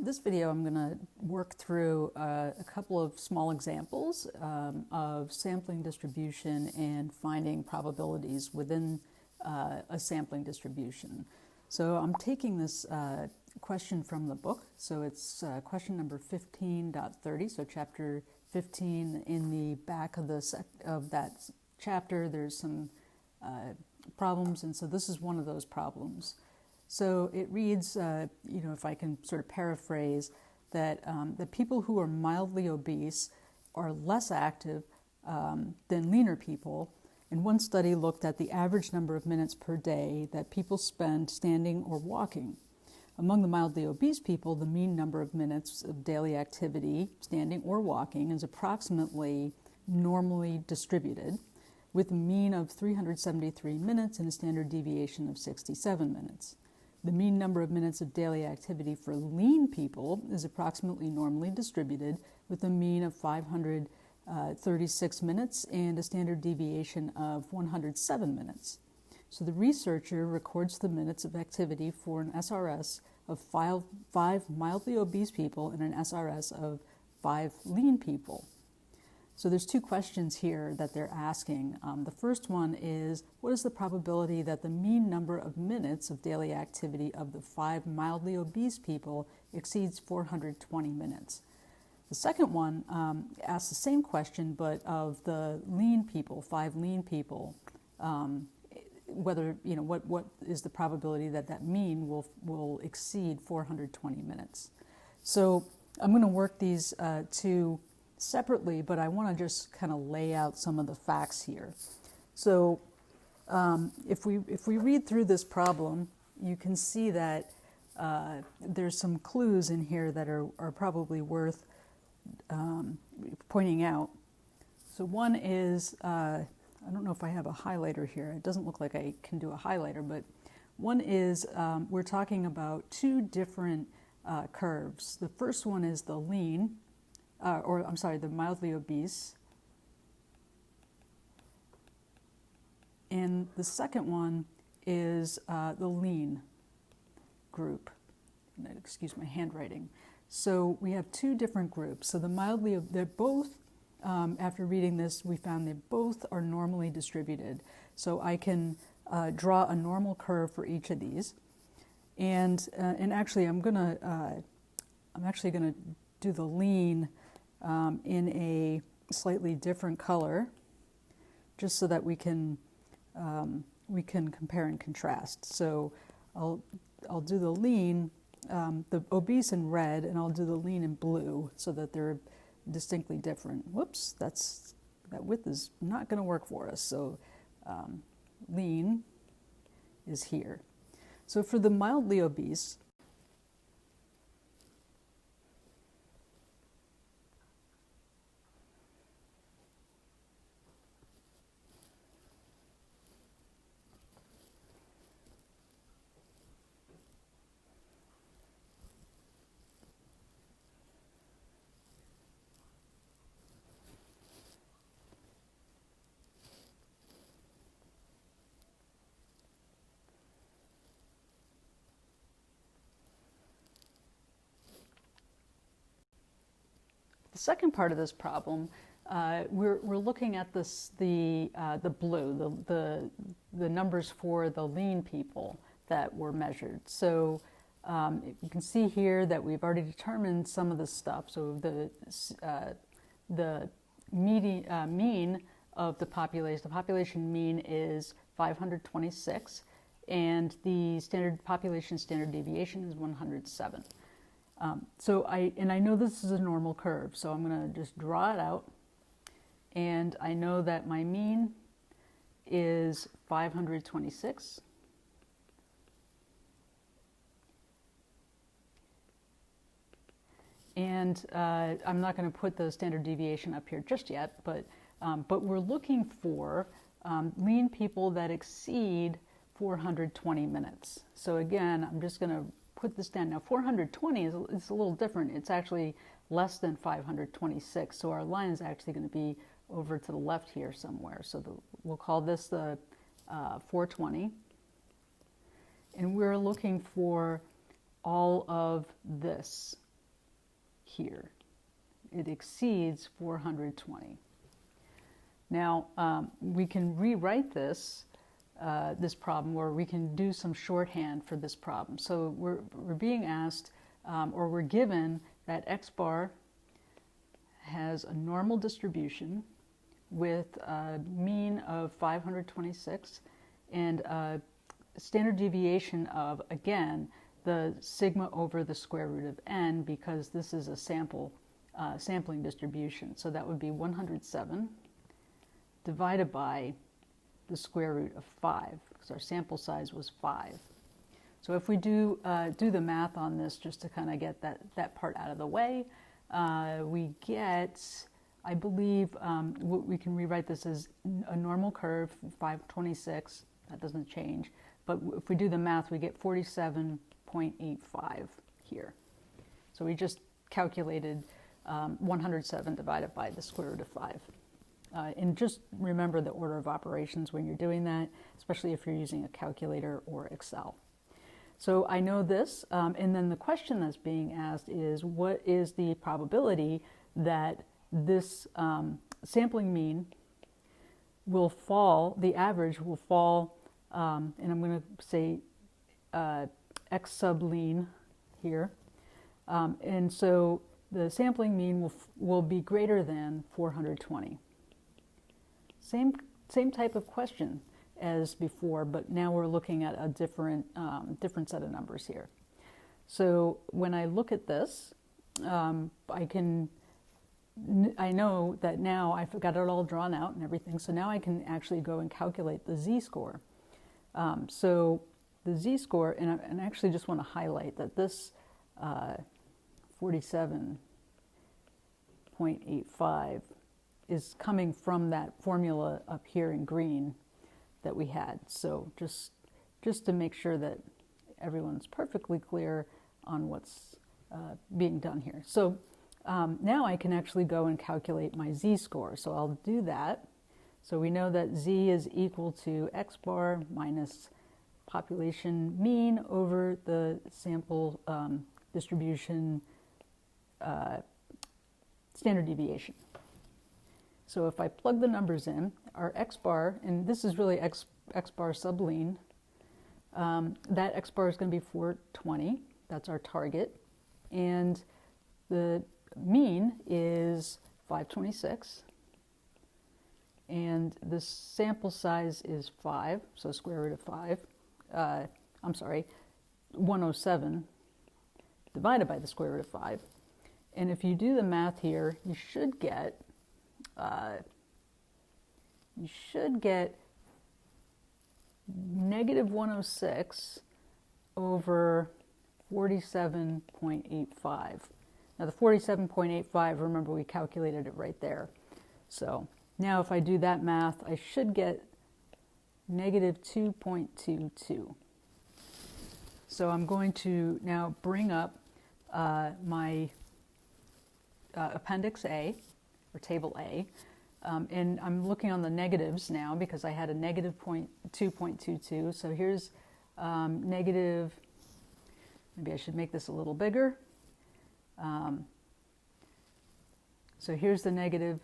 this video, I'm going to work through a couple of small examples of sampling distribution and finding probabilities within a sampling distribution. So I'm taking this question from the book. So it's question number 15.30. So chapter 15, in the back of that chapter, there's some problems, and so this is one of those problems. So it reads, if I can sort of paraphrase, that the people who are mildly obese are less active than leaner people. And one study looked at the average number of minutes per day that people spend standing or walking. Among the mildly obese people, the mean number of minutes of daily activity, standing or walking, is approximately normally distributed, with a mean of 373 minutes and a standard deviation of 67 minutes. The mean number of minutes of daily activity for lean people is approximately normally distributed, with a mean of 536 minutes and a standard deviation of 107 minutes. So the researcher records the minutes of activity for an SRS of five mildly obese people and an SRS of 5 lean people. So there's two questions here that they're asking. The first one is, what is the probability that the mean number of minutes of daily activity of the 5 mildly obese people exceeds 420 minutes? The second one asks the same question, but of the lean people, 5 lean people, whether, what is the probability that that mean will exceed 420 minutes? So I'm going to work these two separately, but I want to just kind of lay out some of the facts here. So if we read through this problem, you can see that there's some clues in here that are probably worth pointing out. So one is, I don't know if I have a highlighter here. It doesn't look like I can do a highlighter, but one is we're talking about two different curves. The first one is the lean, the mildly obese. And the second one is the lean group. Excuse my handwriting. So we have two different groups. So they're both, after reading this, we found they both are normally distributed. So I can draw a normal curve for each of these. And actually I'm actually gonna do the lean in a slightly different color, just so that we can compare and contrast. So I'll do the lean, the obese in red, and I'll do the lean in blue, so that they're distinctly different. Whoops, that width is not going to work for us. So lean is here. So for the mildly obese, the second part of this problem, we're looking at the blue, the numbers for the lean people that were measured. So you can see here that we've already determined some of the stuff. So the mean of the population mean is 526, and the population standard deviation is 107. So I know this is a normal curve, so I'm going to just draw it out, and I know that my mean is 526. And I'm not going to put the standard deviation up here just yet, but we're looking for lean people that exceed 420 minutes. So again, I'm just going to put this down. Now 420 is a little different. It's actually less than 526. So our line is actually going to be over to the left here somewhere. So we'll call this the 420. And we're looking for all of this. here. It exceeds 420. Now, we can rewrite this problem, or we can do some shorthand for this problem. So we're being asked, or we're given that x bar has a normal distribution with a mean of 526 and a standard deviation of, again, the sigma over the square root of n, because this is a sampling distribution. So that would be 107 divided by the square root of 5, because our sample size was 5. So if we do the math on this, just to kind of get that part out of the way, we get, I believe, we can rewrite this as a normal curve, 526. That doesn't change. But if we do the math, we get 47.85 here. So we just calculated 107 divided by the square root of 5. And just remember the order of operations when you're doing that, especially if you're using a calculator or Excel. So I know this, and then the question that's being asked is, what is the probability that this sampling mean will fall, the average will fall, and I'm going to say x sub lean here, and so the sampling mean will be greater than 420. Same type of question as before, but now we're looking at a different set of numbers here. So when I look at this, I know that now I've got it all drawn out and everything, so now I can actually go and calculate the z-score. So the z-score, and I actually just want to highlight that this 47.85 is coming from that formula up here in green that we had. So just to make sure that everyone's perfectly clear on what's being done here. So now I can actually go and calculate my z-score. So I'll do that. So we know that z is equal to x bar minus population mean over the sample distribution standard deviation. So if I plug the numbers in, our x bar, and this is really x bar sub lean, that x bar is going to be 420. That's our target. And the mean is 526. And the sample size is 5, so square root of 5. 107 divided by the square root of 5. And if you do the math here, you should get negative 106 over 47.85. Now the 47.85, remember we calculated it right there. So now if I do that math, I should get negative 2.22. So I'm going to now bring up my Appendix A, or Table A, and I'm looking on the negatives now because I had a negative 2.22. So here's negative, maybe I should make this a little bigger. So here's the negative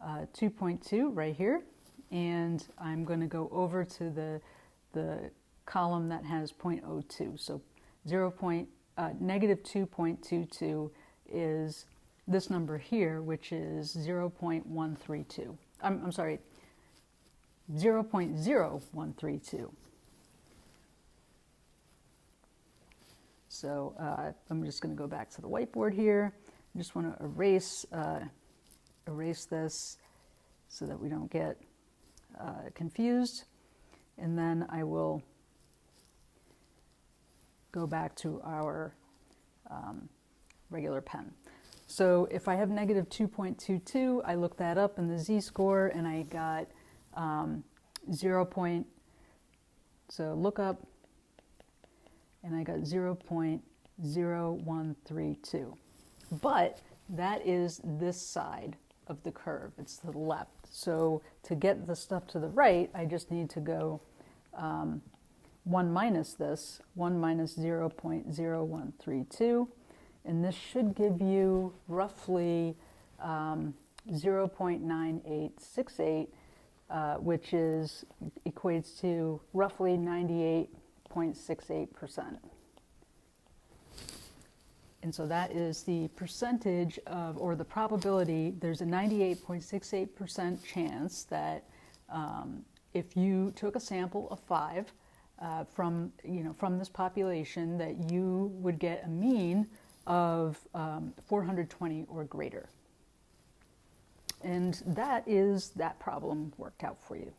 2.2 right here, and I'm going to go over to the column that has 0.02. So negative 2.22 is this number here, which is 0.132. I'm sorry, 0.0132. So I'm just going to go back to the whiteboard here. I just want to erase this so that we don't get confused. And then I will go back to our regular pen. So if I have negative 2.22, I look that up in the z-score, and I got so look up, and I got 0.0132. But that is this side of the curve. It's to the left. So to get the stuff to the right, I just need to go 1 minus this, 1 minus 0.0132, And this should give you roughly 0.9868, which equates to roughly 98.68%. And so that is the percentage of, or the probability, there's a 98.68% chance that if you took a sample of 5 from this population, that you would get a mean of 420 or greater. And that problem worked out for you.